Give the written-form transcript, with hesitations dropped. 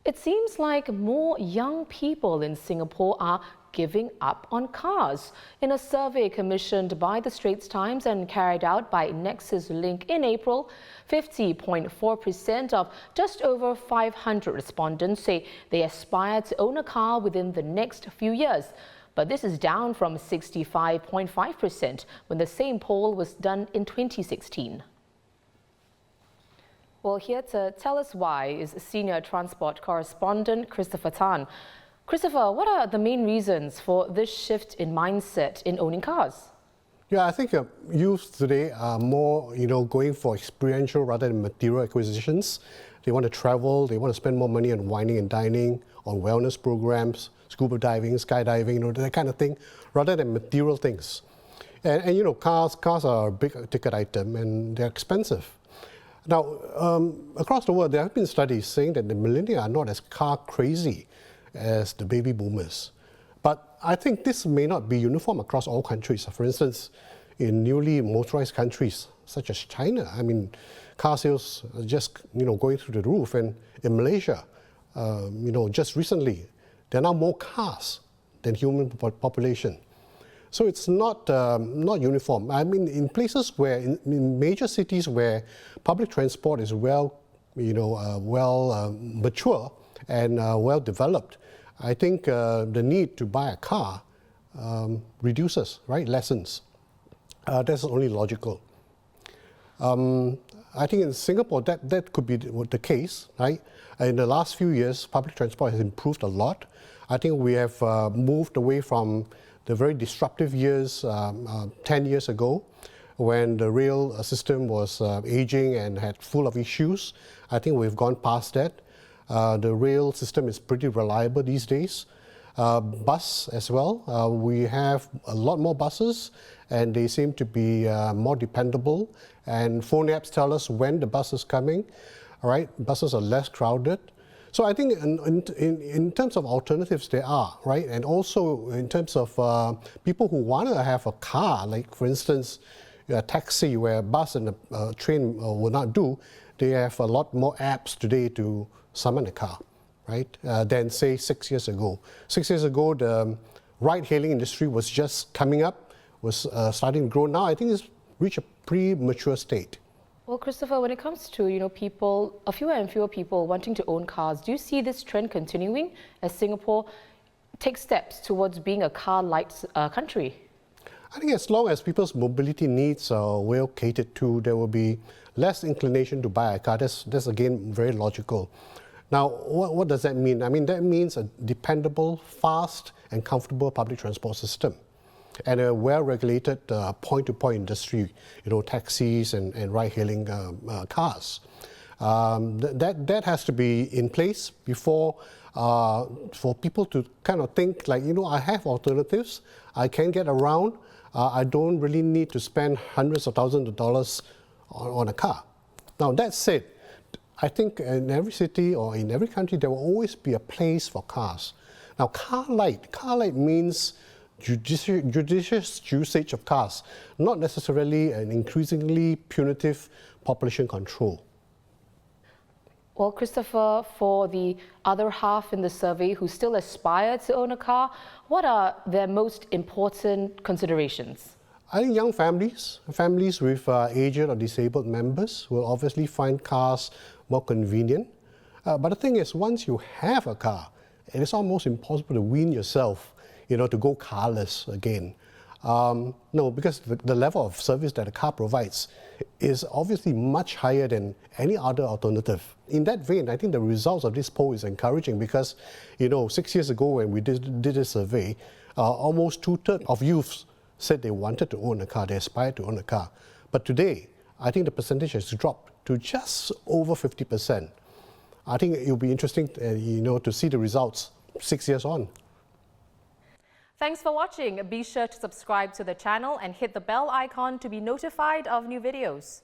It seems like more young people in Singapore are giving up on cars. In a survey commissioned by the Straits Times and carried out by Nexus Link in April, 50.4% of just over 500 respondents say they aspire to own a car within the next few years. But this is down from 65.5% when the same poll was done in 2016. Well, here to tell us why is senior transport correspondent Christopher Tan. Christopher, what are the main reasons for this shift in mindset in owning cars? Yeah, I think youth today are more, going for experiential rather than material acquisitions. They want to travel, they want to spend more money on wining and dining, on wellness programs, scuba diving, skydiving, that kind of thing, rather than material things. And cars are a big ticket item and they're expensive. Now, across the world, there have been studies saying that the millennials are not as car crazy as the baby boomers. But I think this may not be uniform across all countries. For instance, in newly motorized countries such as China, car sales are just going through the roof. And in Malaysia, just recently, there are now more cars than human population. So it's not uniform. In places where, in major cities where public transport is well mature and well developed, I think the need to buy a car reduces, right? Lessens. That's only logical. I think in Singapore that could be the case, right? In the last few years, public transport has improved a lot. I think we have moved away from the very disruptive years 10 years ago, when the rail system was aging and had full of issues. I think we've gone past that. The rail system is pretty reliable these days. Bus as well. We have a lot more buses and they seem to be more dependable. And phone apps tell us when the bus is coming. All right, buses are less crowded. So I think in terms of alternatives, there are, right? And also in terms of people who want to have a car, like for instance, a taxi where a bus and a train will not do, they have a lot more apps today to summon a car, right? Than say 6 years ago. 6 years ago, the ride-hailing industry was just coming up, was starting to grow. Now I think it's reached a pre-mature state. Well, Christopher, when it comes to people, fewer and fewer people wanting to own cars, do you see this trend continuing as Singapore takes steps towards being a car-light country? I think as long as people's mobility needs are well catered to, there will be less inclination to buy a car. That's again very logical. Now, what does that mean? That means a dependable, fast, and comfortable public transport system, and a well-regulated point-to-point industry, taxis and ride-hailing cars. That has to be in place before for people to kind of think like, I have alternatives, I can get around, I don't really need to spend hundreds of thousands of dollars on a car. Now, that said, I think in every city or in every country, there will always be a place for cars. Now, car light means judicious usage of cars, not necessarily an increasingly punitive population control. Well, Christopher, for the other half in the survey who still aspire to own a car, what are their most important considerations? I think young families with aged or disabled members will obviously find cars more convenient. But the thing is, once you have a car, it is almost impossible to wean yourself to go carless again. No, because the level of service that a car provides is obviously much higher than any other alternative. In that vein, I think the results of this poll is encouraging because, 6 years ago when we did this survey, almost 2/3 of youths said they wanted to own a car, they aspired to own a car. But today, I think the percentage has dropped to just over 50%. I think it'll be interesting, to see the results 6 years on. Thanks for watching. Be sure to subscribe to the channel and hit the bell icon to be notified of new videos.